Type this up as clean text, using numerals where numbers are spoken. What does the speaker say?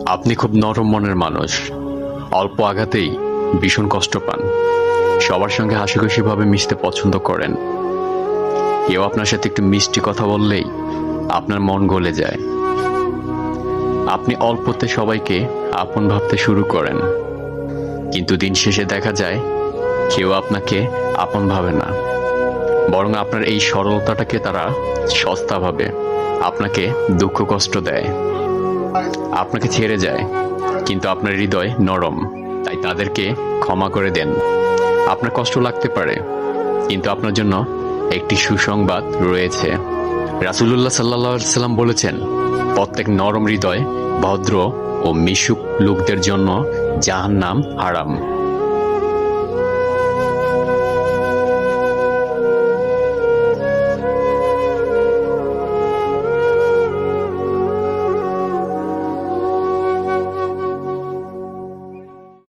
আপনি খুব নরম মনের মানুষ। অল্প আঘাতেই ভীষণ কষ্ট পান। সবার সঙ্গে হাসিখুশিভাবে মিশতে পছন্দ করেন। কেউ আপনার সাথে একটু মিষ্টি কথা বললেই আপনার মন গলে যায়। আপনি অল্পতে সবাইকে আপন ভাবতে শুরু করেন, কিন্তু দিন শেষে দেখা যায় কেউ আপনাকে আপন ভাবে না, বরং আপনার এই সরলতাটাকে তারা সস্তা ভাবে, আপনাকে দুঃখ কষ্ট দেয়, আপনাকে ছেড়ে যায়। কিন্তু আপনার হৃদয় নরম, তাই তাদেরকে ক্ষমা করে দেন। আপনার কষ্ট লাগতে পারে, কিন্তু আপনার জন্য একটি সুসংবাদ রয়েছে। রাসূলুল্লাহ সাল্লাল্লাহু আলাইহি সাল্লাম বলেছেন, প্রত্যেক নরম হৃদয়, ভদ্র ও মিশুক লোকদের জন্য জাহান্নাম হারাম।